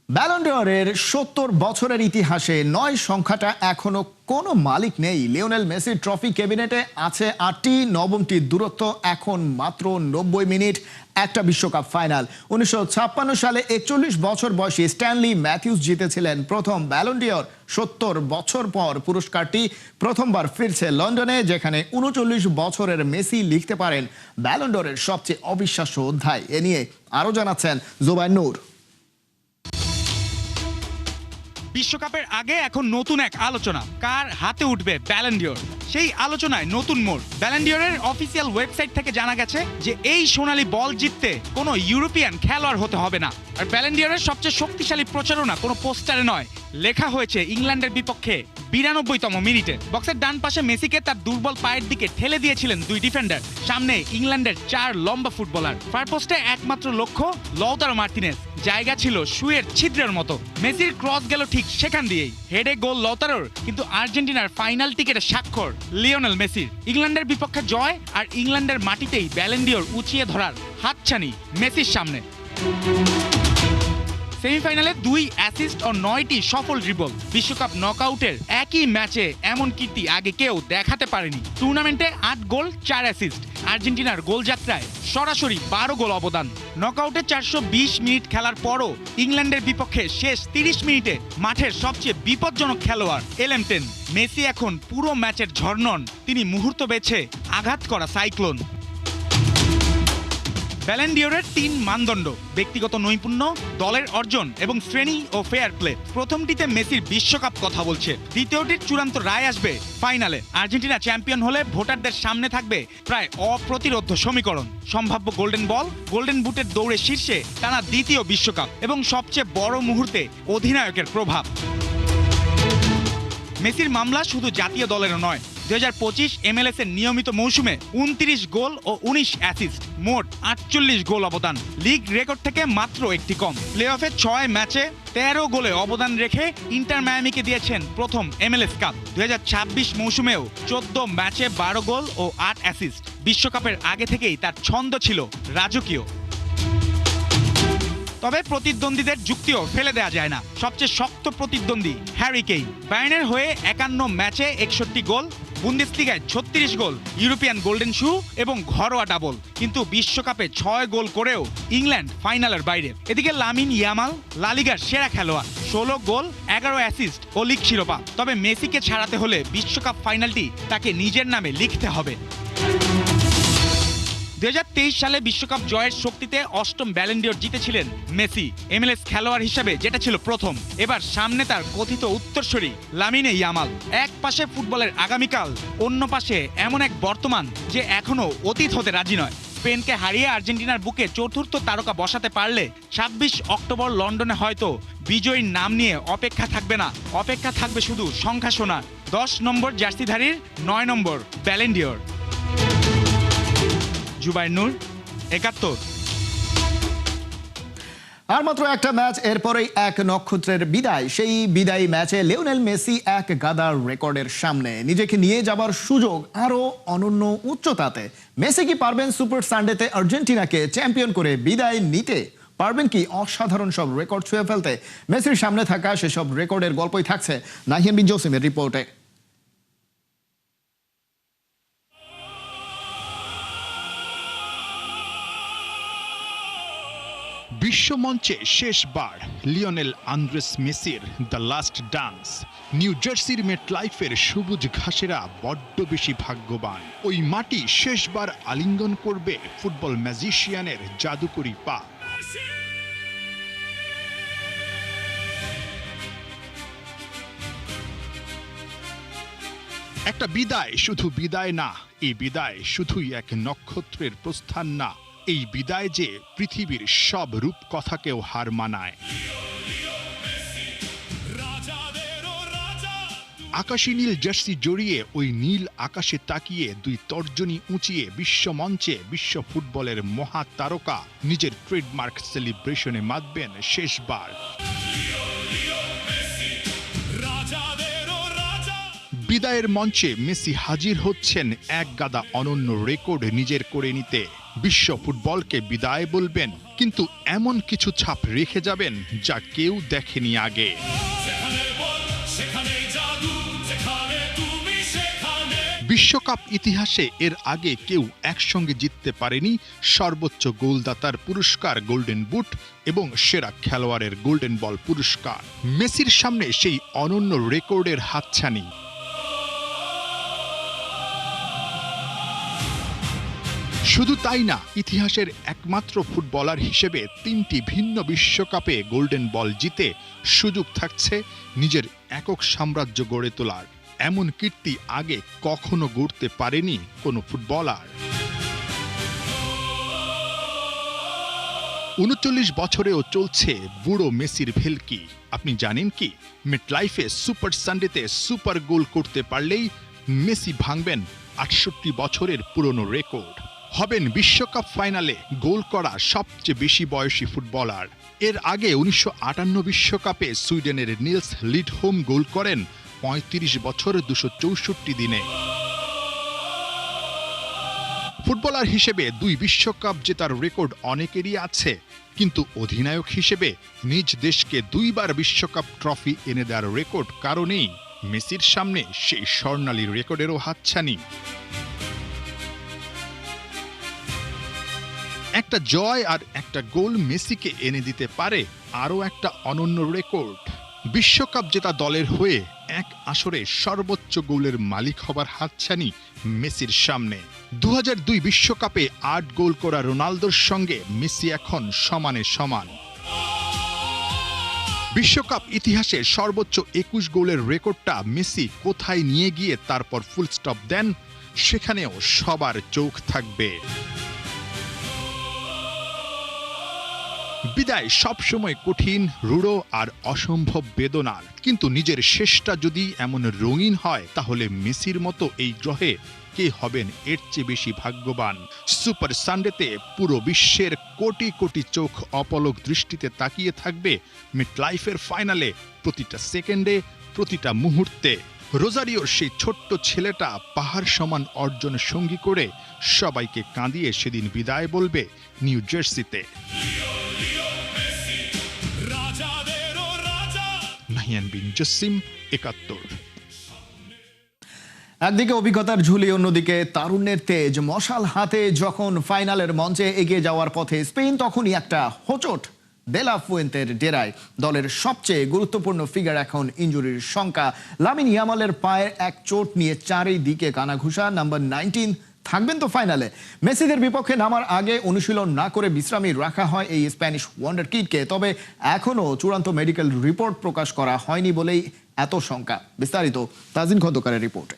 Ballon ড'রের ৭০ বছরের ইতিহাসে ৯ সংখ্যাটা এখনো কোনো মালিক নেই। লিওনেল মেসির ট্রফি ক্যাবিনেটে আছে ৮টি, নবমটির দূরত্ব এখন মাত্র ৯০ মিনিট, একটা বিশ্বকাপ ফাইনাল। ১৯৫৬ সালে ৪১ বছর বয়সী স্ট্যানলি ম্যাথিউস জিতেছিলেন প্রথম ব্যালন ডি'র। ৭০ বছর পর পুরস্কারটি প্রথমবার ফিরছে লন্ডনে, যেখানে ৩৯ বছরের মেসি লিখতে পারেন ব্যালন ড'রের সবচেয়ে অবিশ্বাস্য অধ্যায়। এ নিয়ে আরও জানাচ্ছেন জুবায়ের নূর। বিশ্বকাপের আগে এখন নতুন এক আলোচনা, কার হাতে উঠবে ব্যালন ডি'র। সেই আলোচনায় নতুন মোড়। ব্যালন ডি'রের অফিসিয়াল ওয়েবসাইট থেকে জানা গেছে যে এই সোনালী বল জিততে কোনো ইউরোপিয়ান খেলোয়াড় হতে হবে না। আর ব্যালন ডি'রের সবচেয়ে শক্তিশালী প্রচারণা কোনো পোস্টারে নয়, লেখা হয়েছে ইংল্যান্ডের বিপক্ষে ৯২তম মিনিটে। বক্সের ডান পাশে মেসিকে তার দুর্বল পায়ের দিকে ঠেলে দিয়েছিলেন দুই ডিফেন্ডার, সামনে ইংল্যান্ডের 4 লম্বা ফুটবলার। ফার পোস্টে একমাত্র লক্ষ্য লৌতারো মার্টিনেজ, জায়গা ছিল সুয়ের ছিদ্রের মতো। মেসির ক্রস গেল ঠিক সেখান দিয়েই, হেডে গোল লৌতারোর, কিন্তু আর্জেন্টিনার ফাইনাল টিকেটের স্বাক্ষর লিওনেল মেসির। ইংল্যান্ডের বিপক্ষে জয় আর ইংল্যান্ডের মাটিতেই ব্যালন ডি'র উঁচিয়ে ধরার হাতছানি মেসির সামনে। সেমিফাইনালে 2 অ্যাসিস্ট ও 9টি সফল ড্রিবল। বিশ্বকাপ নকআউটের একই ম্যাচে এমন কীর্তি আগে কেউ দেখাতে পারেনি। টুর্নামেন্টে 8 গোল 4 অ্যাসিস্ট। আর্জেন্টিনার গোলযাত্রায় সরাসরি 12 গোল অবদান। নকআউটে 420 মিনিট খেলার পরও ইংল্যান্ডের বিপক্ষে শেষ 30 মিনিটে মাঠের সবচেয়ে বিপজ্জনক খেলোয়াড় এলএম10। মেসি এখন পুরো ম্যাচের ঝড় নন, তিনি মুহূর্ত বেছে আঘাত করা সাইক্লোন। ব্যালন ডি'রের 3 মানদণ্ড: ব্যক্তিগত নৈপুণ্য, দলের অর্জন এবং শ্রেণী ও ফেয়ার প্লে। প্রথমটিতে মেসির বিশ্বকাপ কথা বলছে, দ্বিতীয়টির চূড়ান্ত রায় আসবে ফাইনালে। আর্জেন্টিনা চ্যাম্পিয়ন হলে ভোটারদের সামনে থাকবে প্রায় অপ্রতিরোধ্য সমীকরণ: সম্ভাব্য গোল্ডেন বল, গোল্ডেন বুটের দৌড়ে শীর্ষে টানা দ্বিতীয় বিশ্বকাপ এবং সবচেয়ে বড় মুহূর্তে অধিনায়কের প্রভাব। মেসির মামলা শুধু জাতীয় দলেরও নয়। 2025 MLS এর নিয়মিত মৌসুমে 29 গোল ও 19 অ্যাসিস্ট, মোট 48 গোল অবদান, লিগ রেকর্ড থেকে মাত্র একটি কম। প্লে অফে 6 ম্যাচে 13 গোলে অবদান রেখে ইন্টার মায়ামিকে দিয়েছেন প্রথম MLS কাপ। 2026 মৌসুমেও 14 ম্যাচে 12 গোল ও 8 অ্যাসিস্ট। বিশ্বকাপের আগে থেকেই তার ছন্দ ছিল রাজকীয়। তবে প্রতিদ্বন্দ্বীদের যুক্তিও ফেলে দেওয়া যায় না। সবচেয়ে শক্ত প্রতিদ্বন্দ্বী হ্যারি কেইন। বায়ার্নের হয়ে 51 ম্যাচে 61 গোল, বুন্দেসলিগায় 36 গোল, ইউরোপিয়ান গোল্ডেন শু এবং ঘরোয়া ডাবল। কিন্তু বিশ্বকাপে 6 গোল করেও ইংল্যান্ড ফাইনালের বাইরে। এদিকে লামিন ইয়ামাল লা লিগার সেরা খেলোয়াড়, 16 গোল 11 অ্যাসিস্ট ও লিগ শিরোপা। তবে মেসিকে ছাড়াতে হলে বিশ্বকাপ ফাইনালটি তাকে নিজের নামে লিখতে হবে। 2023 সালে বিশ্বকাপ জয়ের শক্তিতে 8ম ব্যালন ডি'র জিতেছিলেন মেসি, MLS খেলোয়াড় হিসেবে যেটা ছিল প্রথম। এবার সামনে তার কথিত উত্তরসূরি লামিনে ইয়ামাল। এক পাশে ফুটবলের আগামীকাল, অন্য পাশে এমন এক বর্তমান যে এখনো অতীত হতে রাজি নয়। স্পেনকে হারিয়ে আর্জেন্টিনার বুকে চতুর্থ তারকা বসাতে পারলে 26 অক্টোবর লন্ডনে হয়তো বিজয়ীর নাম নিয়ে অপেক্ষা থাকবে না, অপেক্ষা থাকবে শুধু সংখ্যা শোনার। 10 নম্বর জার্সিধারীর 9 নম্বর ব্যালন ডি'র। জুবায়ের নূর, 71। আর মাত্র একটা ম্যাচ, এরপরেই এক নক্ষত্রের বিদায়। সেই বিদায়ী ম্যাচে লিওনেল মেসি এক গাদার রেকর্ডের সামনে নিজেকে নিয়ে যাবার সুযোগ আরো অনন্য উচ্চতাতে। মেসি কি পারবেন সুপার সানডেতে আর্জেন্টিনাকে চ্যাম্পিয়ন করে বিদায় নিতে? পারবেন কি অসাধারণ সব রেকর্ড ছুঁয়ে ফেলতে? মেসির সামনে থাকা সেসব রেকর্ডের গল্পই থাকছে নাহিয়ান বিন জসিমের রিপোর্টে। বিশ্বমঞ্চে শেষবার লিওনেল আন্দ্রেস মেসির দ্য লাস্ট ডান্স। নিউ জার্সির মেটলাইফের সবুজ ঘাসেরা বড্ড বেশি ভাগ্যবান। ওই মাটি শেষবার আলিঙ্গন করবে ফুটবল ম্যাজিশিয়ানের জাদুকরি পা। একটা বিদায় শুধু বিদায় না, এই বিদায় শুধুই এক নক্ষত্রের প্রস্থান না, এই বিদায় যে পৃথিবীর সব রূপকথাকেও হার মানায়। আকাশী নীল জার্সি জড়িয়ে ওই নীল আকাশে তাকিয়ে দুই তর্জনী উঁচিয়ে বিশ্বমঞ্চে বিশ্ব ফুটবলের মহা তারকা নিজের ট্রেডমার্ক সেলিব্রেশনে মাতবেন শেষবার। বিদায়ের মঞ্চে মেসি হাজির হচ্ছেন এক গাদা অনন্য রেকর্ড নিজের করে নিতে। বিশ্ব ফুটবলকে বিদায় বলবেন, কিন্তু এমন কিছু ছাপ রেখে যাবেন যা কেউ দেখেনি আগে। বিশ্বকাপ ইতিহাসে এর আগে কেউ একসঙ্গে জিততে পারেনি সর্বোচ্চ গোলদাতার পুরস্কার গোল্ডেন বুট এবং সেরা খেলোয়াড়ের গোল্ডেন বল পুরস্কার। মেসির সামনে সেই অনন্য রেকর্ডের হাতছানি। শুধু তাই না, ইতিহাসের একমাত্র ফুটবলার হিসেবে 3টি ভিন্ন বিশ্বকাপে গোল্ডেন বল জিতে সুযোগ থাকছে নিজের একক সাম্রাজ্য গড়ে তোলার। এমন কীর্তি আগে কখনো গড়তে পারেনি কোনো ফুটবলার। ৩৯ বছরেও চলছে বুড়ো মেসির ভেলকি। আপনি জানেন কি, মেটলাইফে সুপার সানডেতে সুপার গোল করতে পারলেই মেসি ভাঙবেন ৬৮ বছরের পুরনো রেকর্ড, হবেন বিশ্বকাপ ফাইনালে গোল করা সবচেয়ে বেশি বয়সী ফুটবলার। এর আগে ১৯৫৮ বিশ্বকাপে সুইডেনের নিলস লিডহোম গোল করেন ৩৫ বছর ২৬৪ দিনে। ফুটবলার হিসেবে ২ বিশ্বকাপ জেতার রেকর্ড অনেকেরই আছে, কিন্তু অধিনায়ক হিসেবে নিজ দেশকে ২ বার বিশ্বকাপ ট্রফি এনে দেওয়ার রেকর্ড কারণেই মেসির সামনে সেই স্বর্ণালী রেকর্ডেরও হাতছানি। একটা জয় আর একটা গোল মেসিকে এনে দিতে পারে আরও একটা অনন্য রেকর্ড। বিশ্বকাপ জেতা দলের হয়ে এক আসরে সর্বোচ্চ গোলের মালিক হবার হাতছানি মেসির সামনে। ২০০২ বিশ্বকাপে ৮ গোল করা রোনালদোর সঙ্গে মেসি এখন সমানে সমান। বিশ্বকাপ ইতিহাসে সর্বোচ্চ ২১ গোলের রেকর্ডটা মেসি কোথায় নিয়ে গিয়ে তারপর ফুল স্টপ দেন, সেখানেও সবার চোখ থাকবে। বিদায় সবসময় কঠিন, রূঢ় আর অসম্ভব বেদনার, কিন্তু নিজের শেষটা যদি এমন রঙিন হয় তাহলে মেসির মতো এই গ্রহে কে হবেন এর চেয়ে বেশি ভাগ্যবান। সুপার সানডেতে পুরো বিশ্বের কোটি কোটি চোখ অপলক দৃষ্টিতে তাকিয়ে থাকবে মেটলাইফের ফাইনালে, প্রতিটা সেকেন্ডে, প্রতিটা মুহূর্তে। রোজারিওর সেই ছোট্ট ছেলেটা পাহাড় সমান অর্জন সঙ্গী করে সবাইকে কাঁদিয়ে সেদিন বিদায় বলবে নিউ জার্সিতে। নাহিয়ান বিন জসিম, ৭১। একদিকে অভিজ্ঞতার ঝুলি, অন্যদিকে তারুণ্যের তেজ। মশাল হাতে যখন ফাইনালের মঞ্চে এগিয়ে যাওয়ার পথে স্পেন, তখনই একটা হোঁচট দে লা ফুয়েন্তের ডেরায়। দলের সবচেয়ে গুরুত্বপূর্ণ ফিগার এখন ইনজুরির শঙ্কা। লামিন ইয়ামালের পায়ের এক চোট নিয়ে চারিদিকে কানাঘুষা। নাম্বার 19 থাকবেন তো ফাইনালে? মেসিদের বিপক্ষে নামার আগে অনুশীলন না করে বিশ্রামে রাখা হয় এই স্প্যানিশ ওয়ান্ডার কিডকে। তবে এখনো চূড়ান্ত মেডিকেল রিপোর্ট প্রকাশ করা হয়নি বলেই এত শঙ্কা। বিস্তারিত তাজিন খন্দকারের রিপোর্টে।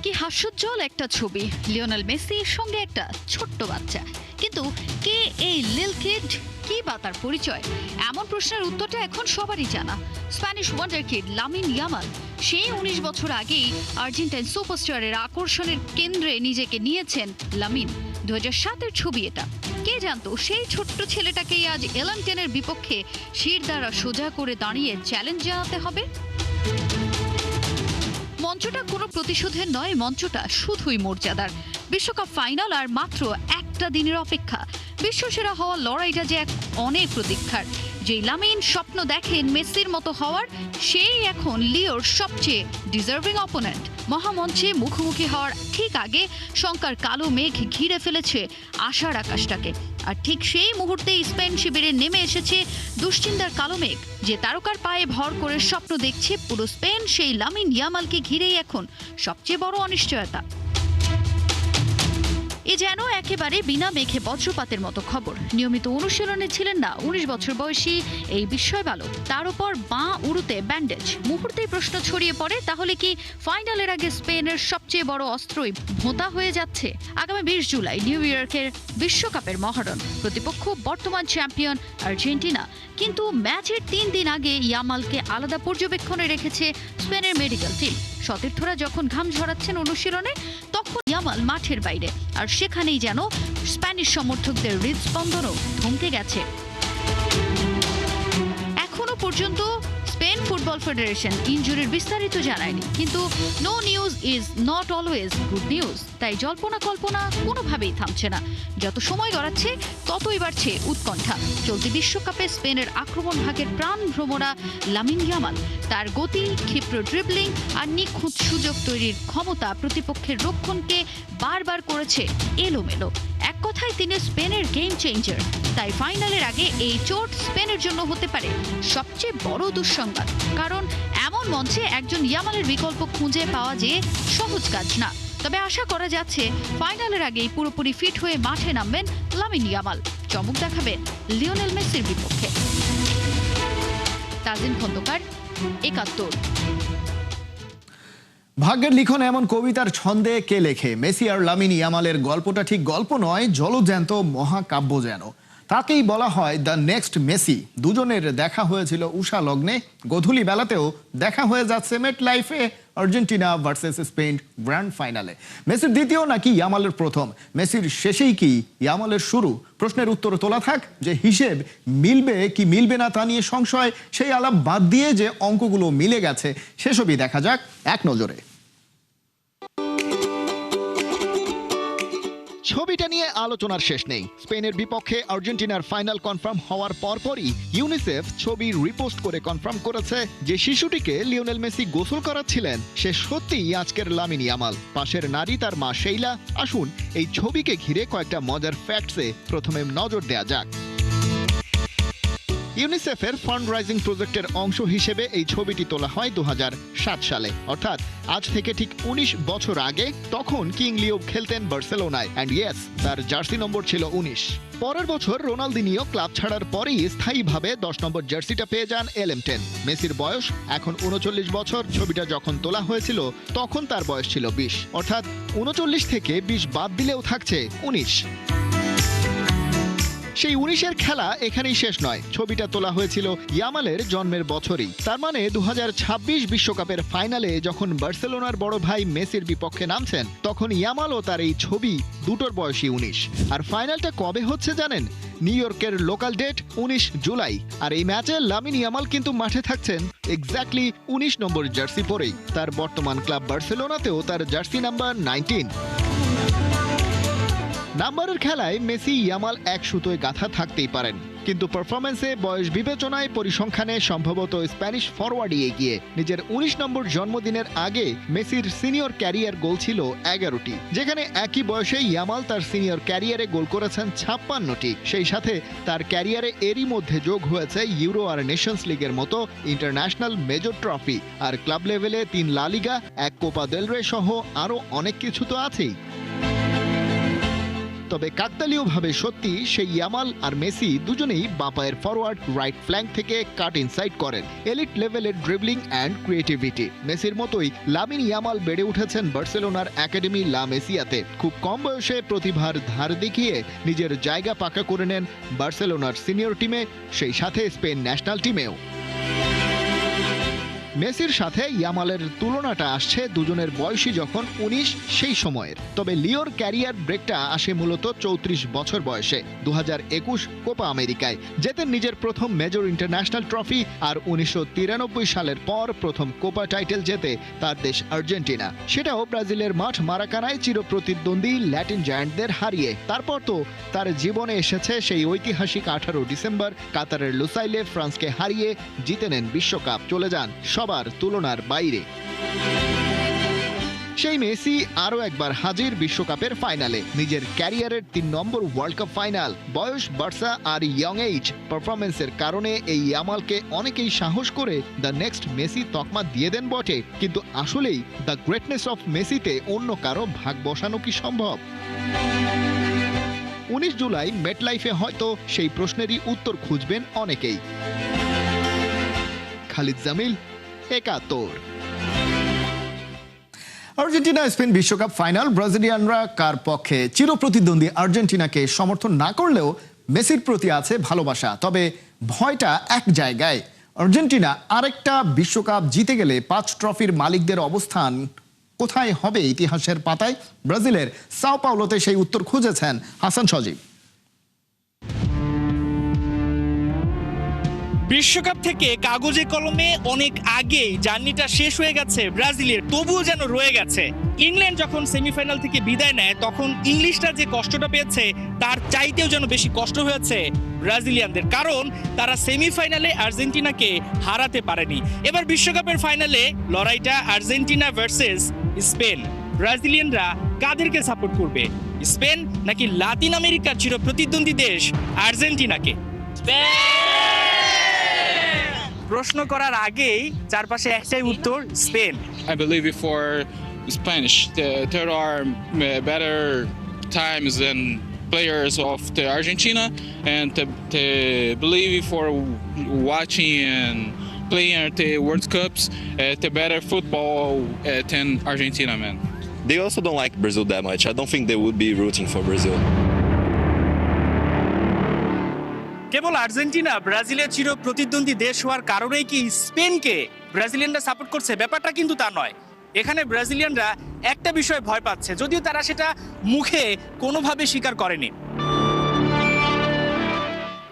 কি হাস্যোজ্জ্বল একটা ছবি, লিওনেল মেসির সঙ্গে একটা ছোট্ট বাচ্চা। কিন্তু কে এই লিল কিড, কি বা তার পরিচয়? এমন প্রশ্নের উত্তরটা এখন সবারই জানা। Spanish wonder kid Lamine Yamal. সেই ১৯ বছর আগেই আর্জেন্টাইন সুপারস্টারের আকর্ষণের কেন্দ্রে নিজেকে নিয়েছেন লামিন। ২০০৭-এর ছবি এটা। কে জানতো সেই ছোট্ট ছেলেটাকেই আজ এলান্টেনের বিপক্ষে শির দ্বারা সোজা করে দাঁড়িয়ে চ্যালেঞ্জ জানাতে হবে। মঞ্চটা কোনো প্রতিশোধের নয়, মঞ্চটা শুধুই মর্যাদার। বিশ্বকাপ ফাইনাল আর মাত্র একটা দিনের অপেক্ষা। বিশ্বসেরা হওয়ার লড়াইটা যে এক অনেক প্রতীক্ষার। যেই লামিন স্বপ্ন দেখেন মেসির মতো হওয়ার, সেই এখন লিওর সবচেয়ে ডিজার্ভিং অপোনেন্ট। মহামঞ্চে মুখোমুখি হওয়ার ঠিক আগে শঙ্কার কালো মেঘ ঘিরে ফেলেছে আশার আকাশটাকে। আর ঠিক সেই মুহূর্তেই স্পেন শিবিরে নেমে এসেছে দুশ্চিন্তার কালো মেঘ। যে তারকার পায়ে ভর করে স্বপ্ন দেখছে পুরো স্পেন, সেই লামিন ইয়ামালকে ঘিরেই এখন সবচেয়ে বড় অনিশ্চয়তা। এ যেন একেবারে বিনা মেঘে বজ্রপাতের মতো খবর। নিয়মিত অনুশীলনে ছিলেন না ১৯ বছর বয়সী এই বিস্ময় বালক। তার উপর বাঁ উরুতে ব্যান্ডেজ। মুহূর্তেই প্রশ্ন ছড়িয়ে পড়ে, তাহলে কি ফাইনালের আগে স্পেনের সবচেয়ে বড় অস্ত্রই ভোঁতা হয়ে যাচ্ছে? আগামী ২০ জুলাই নিউ ইয়র্কের বিশ্বকাপের মহারণ। প্রতিপক্ষ বর্তমান চ্যাম্পিয়ন আর্জেন্টিনা। কিন্তু ম্যাচের ৩ দিন আগে ইয়ামালকে আলাদা পর্যবেক্ষণে রেখেছে স্পেনের মেডিকেল টিম। সতীর্থরা যখন ঘাম ঝরাচ্ছেন অনুশীলনে, তখন ইয়ামাল মাঠের বাইরে। আর সেখানেই যেন স্প্যানিশ সমর্থকদের হৃদস্পন্দনও থমকে গেছে। এখনো পর্যন্ত স্পেন ফুটবল ফেডারেশন ইনজুরির বিস্তারিত জানায়নি, কিন্তু no news is not always good news. তাই জল্পনা কল্পনা কোনোভাবেই থামছে না। যত সময় গড়াচ্ছে ততই বাড়ছে উৎকণ্ঠা। চলতি বিশ্বকাপে স্পেনের আক্রমণ ভাগের প্রাণ ভ্রমরা লামিন ইয়ামাল, তার গতি, ক্ষিপ্র ড্রিবলিং আর নিখুঁত সুযোগ তৈরির ক্ষমতা প্রতিপক্ষের রক্ষণকে বারবার করেছে এলোমেলো। এক কথায় তিনি স্পেনের গেম চেঞ্জার। তাই ফাইনালের আগে এই চোট স্পেনের জন্য হতে পারে সবচেয়ে বড় দুঃসংবাদ, কারণ এমন মঞ্চে একজন ইয়ামালের বিকল্প খুঁজে পাওয়া যে সহজ কাজ না। তবে আশা করা যাচ্ছে ফাইনালের আগেই পুরোপুরি ফিট হয়ে মাঠে নামবেন লামিন ইয়ামাল, চমক দেখাবেন লিওনেল মেসির বিপক্ষে। তাজিন খন্দকার, ৭১। ভাগ্যের লিখন এমন কবিতার ছন্দে কে লেখে? মেসি আর লামিন ইয়ামালের গল্পটা ঠিক গল্প নয়, জলজ্যান্ত মহাকাব্য যেন। তাকেই বলা হয় দ্য নেক্সট মেসি। দুজনের দেখা হয়েছিল উষা লগ্নে, গধূলি বেলাতেও দেখা হয়ে যাচ্ছে মেট লাইফে আর্জেন্টিনা ভার্সেস স্পেন গ্র্যান্ড ফাইনালে। মেসির দ্বিতীয় নাকি ইয়ামালের প্রথম? মেসির শেষেই কি ইয়ামালের শুরু? প্রশ্নের উত্তর তোলা থাক, যে হিসেব মিলবে কি মিলবে না তা নিয়ে সংশয়, সেই আলাপ বাদ দিয়ে যে অঙ্কগুলো মিলে গেছে সেসবই দেখা যাক এক নজরে। ছবিটা নিয়ে আলোচনার শেষ নেই। স্পেনের বিপক্ষে আর্জেন্টিনার ফাইনাল কনফার্ম হওয়ার পরপরই ইউনিসেফ ছবি রিপোস্ট করে কনফার্ম করেছে যে শিশুটিকে লিওনেল মেসি গোসল করাচ্ছিলেন সে সত্যিই আজকের লামিন ইয়ামাল। পাশের নারী তার মা শেইলা। আসুন এই ছবিকে ঘিরে কয়েকটা মজার ফ্যাক্টসে প্রথমে নজর দেয়া যাক। ইউনিসেফের ফান্ড রাইজিং প্রজেক্টের অংশ হিসেবে এই ছবিটি তোলা হয় 2007 সালে, অর্থাৎ আজ থেকে ঠিক 19 বছর আগে। তখন কিং লিও খেলতেন বার্সেলোনায়, অ্যান্ড ইয়েস, তার জার্সি নম্বর ছিল 19। পরের বছর রোনালদিনিও ক্লাব ছাড়ার পরেই স্থায়ীভাবে 10 নম্বর জার্সিটা পেয়ে যান LM10। মেসির বয়স এখন 39 বছর। ছবিটা যখন তোলা হয়েছিল তখন তার বয়স ছিল 20, অর্থাৎ 39 থেকে 20 বাদ দিলেও থাকছে 19। সেই 19-এর খেলা এখানেই শেষ নয়। ছবিটা তোলা হয়েছিল ইয়ামালের জন্মের বছরই। তার মানে 2026 বিশ্বকাপের ফাইনালে যখন বার্সেলোনার বড় ভাই মেসির বিপক্ষে নামছেন, তখন ইয়ামালও তার এই ছবি দুটোর বয়সী 19। আর ফাইনালটা কবে হচ্ছে জানেন? নিউ ইয়র্কের লোকাল ডেট 19 জুলাই। আর এই ম্যাচে লামিন ইয়ামাল কিন্তু মাঠে থাকছেন এক্স্যাক্টলি 19 নম্বর জার্সি পরেই। তার বর্তমান ক্লাব বার্সেলোনাতেও তার জার্সি নাম্বার 19। নাম্বারের খেলায় মেসি ইয়ামাল এক সুতোয় গাঁথা থাকতেই পারেন, কিন্তু পারফরম্যান্সে বয়স বিবেচনায় পরিসংখ্যানে সম্ভবত স্প্যানিশ ফরওয়ার্ডই এগিয়ে। নিজের 19 নম্বর জন্মদিনের আগে মেসির সিনিয়র ক্যারিয়ার গোল ছিল 11টি, যেখানে একই বয়সে ইয়ামাল তার সিনিয়র ক্যারিয়ারে গোল করেছেন 56টি। সেই সাথে তার ক্যারিয়ারে এরই মধ্যে যোগ হয়েছে ইউরো আর নেশনস লিগের মতো ইন্টারন্যাশনাল মেজর ট্রফি, আর ক্লাব লেভেলে 3 লা লিগা, 1 কোপা দেল রে সহ আরও অনেক কিছু তো আছেই। তবে কাকতালীয়ভাবে সত্যি সেই ইয়ামাল আর মেসি দুজনেই বাঁ পায়ের ফরওয়ার্ড, রাইট ফ্ল্যাঙ্ক থেকে কাট ইনসাইড করেন। এলিট লেভেলের ড্রিবলিং অ্যান্ড ক্রিয়েটিভিটি। মেসির মতোই লামিন ইয়ামাল বেড়ে উঠেছেন বার্সেলোনার একাডেমি লা মেসিয়াতে। খুব কম বয়সে প্রতিভার ধার দেখিয়ে নিজের জায়গা পাকা করে নেন বার্সেলোনার সিনিয়র টিমে, সেই সাথে স্পেন ন্যাশনাল টিমেও। মেসির সাথে ইয়ামালের তুলনাটা আসছে দুজনের বয়সী যখন 19 সেই সময়ের। তবে লিওর ক্যারিয়ার ব্রেকটা আসে মূলত 34 বছর বয়সে। 2021 কোপা আমেরিকায় জেতেন নিজের প্রথম মেজর ইন্টারন্যাশনাল ট্রফি, আর 1993 সালের পর প্রথম কোপা টাইটেল জেতে তার দেশ আর্জেন্টিনা, সেটাও ব্রাজিলের মাঠ মারাকানায় চিরপ্রতিদ্বন্দ্বী ল্যাটিন জায়ান্টদের হারিয়ে। তারপর তো তার জীবনে এসেছে সেই ঐতিহাসিক 18 ডিসেম্বর কাতারের লুসাইলে ফ্রান্সকে হারিয়ে জিতে নেন বিশ্বকাপ, চলে যান সবার তুলনার বাইরে। সেই মেসি আরও একবার হাজির বিশ্বকাপের ফাইনালে, নিজের ক্যারিয়ারের 3 নম্বর ওয়ার্ল্ড কাপ ফাইনাল। বয়স, বার্সা আর ইয়ং এজ পারফরমেন্সের কারণে এই ইয়ামালকে অনেকেই সাহস করে দ্য নেক্সট মেসি তকমা দিয়ে দেন বটে, কিন্তু আসলেই দ্য গ্রেটনেস অফ মেসিতে অন্য কারো ভাগ বসানো কি সম্ভব? 19 জুলাই মেটলাইফে হয়তো সেই প্রশ্নেরই উত্তর খুঁজবেন অনেকেই। খালিদ জামিল, ৭১। আর্জেন্টিনা স্পেন বিশ্বকাপ ফাইনাল। ব্রাজিলিয়ানরা কার পক্ষে? চিরপ্রতিদ্বন্দ্বী আর্জেন্টিনাকে সমর্থন না করলেও মেসির প্রতি আছে ভালোবাসা। তবে ভয়টা এক জায়গায়, আর্জেন্টিনা আরেকটা বিশ্বকাপ জিতে গেলে 5 ট্রফির মালিকদের অবস্থান কোথায় হবে ইতিহাসের পাতায়? ব্রাজিলের সাও পাওলোতে সেই উত্তর খুঁজেছেন হাসান সজীব। বিশ্বকাপ থেকে কাগজে কলমে অনেক আগেই জার্নিটা শেষ হয়ে গেছে ব্রাজিলের, তবুও যেন রয়ে গেছে। ইংল্যান্ড যখন সেমিফাইনাল থেকে বিদায় নেয় তখন ইংলিশরা যে কষ্টটা পেয়েছে তার চাইতেও যেন বেশি কষ্ট হয়েছে ব্রাজিলিয়ানদের, কারণ তারা সেমিফাইনালে আর্জেন্টিনাকে হারাতে পারেনি। এবার বিশ্বকাপের ফাইনালে লড়াইটা আর্জেন্টিনা ভার্সেস স্পেন। ব্রাজিলিয়ানরা কাদেরকে সাপোর্ট করবে, স্পেন নাকি লাতিন আমেরিকার চিরপ্রতিদ্বন্দ্বী দেশ আর্জেন্টিনাকে? প্রশ্ন করার আগেই চারপাশে একটাই উত্তর, Spain. I believe for Spanish, there are better times than players of the Argentina, and to believe for watching and playing at the World Cups, the better football than Argentina, man. They also don't like Brazil that much. I don't think they would be rooting for Brazil. Cable Argentina ব্রাজিলের চির প্রতিদ্বন্দ্বী দেশ হওয়ার কারণেই কি স্পেনকে ব্রাজিলিয়ানরা support করছে? ব্যাপারটা কিন্তু তা নয়। এখানে ব্রাজিলিয়ানরা একটা বিষয়ে ভয় পাচ্ছে, যদিও তারা সেটা মুখে কোনোভাবে স্বীকার করেনি।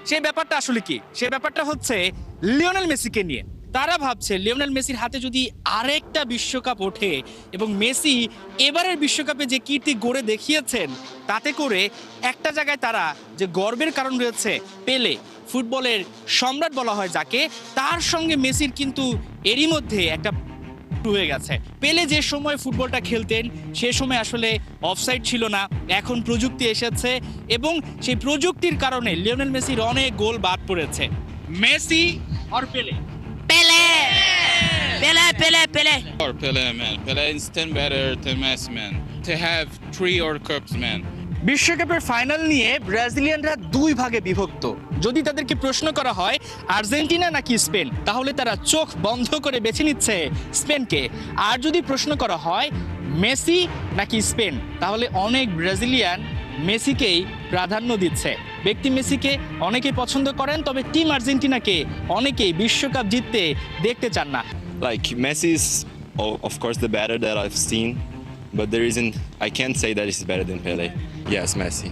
সেই ব্যাপারটা আসলে কি? সেই ব্যাপারটা হচ্ছে লিওনেল মেসিকে নিয়ে। তারা ভাবছে লিওনেল মেসির হাতে যদি আরেকটা বিশ্বকাপ ওঠে এবং মেসি এবারের বিশ্বকাপে যে কীর্তি গড়ে দেখিয়েছেন তাতে করে একটা জায়গায় তারা যে গর্বের কারণ রয়েছে, পেলে ফুটবলের সম্রাট বলা হয় যাকে, তার সঙ্গে মেসির কিন্তু এরই মধ্যে একটা হয়ে গেছে। পেলে যে সময় ফুটবলটা খেলতেন সে সময় আসলে অফসাইড ছিল না, এখন প্রযুক্তি এসেছে এবং সেই প্রযুক্তির কারণে লিওনেল মেসির অনেক গোল বাদ পড়েছে। মেসি আর পেলে? Or Pele, man. Pele is 10 better than Messi, man. To have 3 World Cups, man. বিশ্বকাপের ফাইনাল নিয়ে ব্রাজিলিয়ানরা দুই ভাগে বিভক্ত। যদি তাদেরকে প্রশ্ন করা হয় আর্জেন্টিনা নাকি স্পেন, তাহলে তারা চোখ বন্ধ করে বেছে নিচ্ছে স্পেনকে। আর যদি প্রশ্ন করা হয় মেসি নাকি স্পেন, তাহলে অনেক ব্রাজিলিয়ান মেসিকেই প্রাধান্য দিচ্ছে। ব্যক্তি মেসিকে অনেকেই পছন্দ করেন, তবে টিম আর্জেন্টিনাকে অনেকেই বিশ্বকাপ জিততে দেখতে চান না। Like Messi is, of course, the better that I've seen, but there isn't. I can't say that he's better than Pele. Yes, Messi.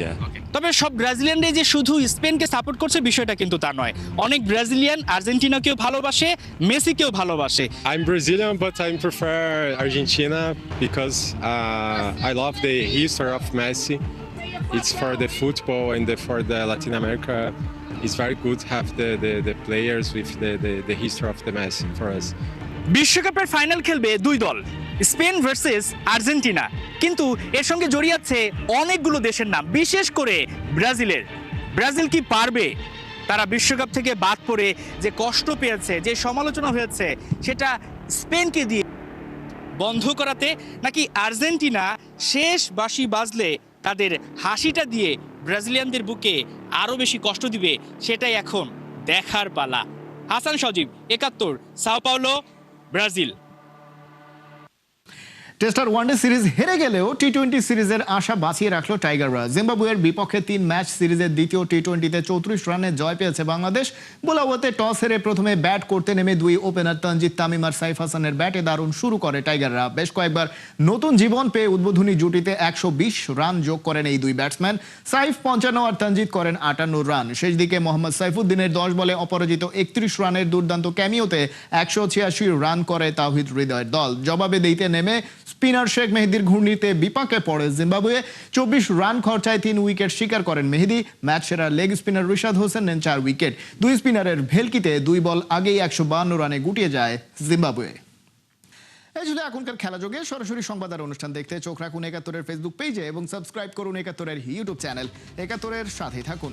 Yeah. তবে সব ব্রাজিলিয়ানরাই যে শুধু স্পেনকে সাপোর্ট করছে বিষয়টা কিন্তু তা নয়। অনেক ব্রাজিলিয়ান আর্জেন্টিনাকেও ভালোবাসে, মেসিকেও ভালোবাসে। I'm Brazilian, but I prefer Argentina because I love the history of Messi. It's for the football and for the Latin America. It's very good to have the players with the history of the Messi for us. বিশ্বকাপের final খেলবে দুই দল, Spain versus Argentina, কিন্তু এর সঙ্গে জড়িয়ে আছে অনেকগুলো দেশের নাম, বিশেষ করে ব্রাজিলের। ব্রাজিল কি পারবে তারা বিশ্বকাপ থেকে বাদ পড়ে যে কষ্ট পেয়েছে, যে সমালোচনা হয়েছে সেটা স্পেনকে দিয়ে বন্ধ করাতে, নাকি আর্জেন্টিনা শেষ বাঁশি বাজলে তাদের হাসিটা দিয়ে ব্রাজিলিয়ানদের বুকে আরো বেশি কষ্ট দিবে? সেটাই এখন দেখার পালা। Hasan Sajib, ৭১, Sao Paulo, Brazil. টেস্টার ওয়ানডে সিরিজ হেরে গেলেও টি-20 সিরিজের আশা বাঁচিয়ে রাখলো টাইগাররা। জিম্বাবুয়ের বিপক্ষে 3 ম্যাচ সিরিজের দ্বিতীয় টি-20তে 34 রানে জয় পেয়েছে বাংলাদেশ। বোলাওয়াতে টস হেরে প্রথমে ব্যাট করতে নেমে দুই ওপেনার তানজিদ তামিম আর সাইফ হাসানের ব্যাটে দারুণ শুরু করে টাইগাররা। বেশ কয়েকবার নতুন জীবন পেয়ে উদ্বোধনী জুটিতে 120 রান যোগ করেন এই দুই ব্যাটসম্যান। সাইফ 55 আর তানজিদ করেন 58 রান। শেষ দিকে মোহাম্মদ সাইফুদ্দিনের 10 বলে অপরাজিত 31 রানের দুর্দান্ত ক্যামিওতে 186 রান করে তাওহিদ হৃদয়ের দল। জবাবে দিতে নেমে স্পিনার শেখ মেহেদির ঘূর্ণিতে বিপাকে পড়ে জিম্বাবুয়ে। 24 রান খরচায় 3 উইকেট শিকার করেন মেহেদি। ম্যাচ সেরা লেগ স্পিনার রিশাদ হোসেন নেন 4 উইকেট। দুই স্পিনারের ভেলকিতে 2 বল আগেই 152 রানে গুটিয়ে যায় জিম্বাবুয়ে। এই ছিল এখনকার খেলাযোগে। সরাসরি সংবাদের অনুষ্ঠান দেখতে চোখ রাখুন ৭১-এর ফেসবুক পেজে এবং সাবস্ক্রাইব করুন ৭১-এর ইউটিউব চ্যানেল। ৭১-এর সাথেই থাকুন।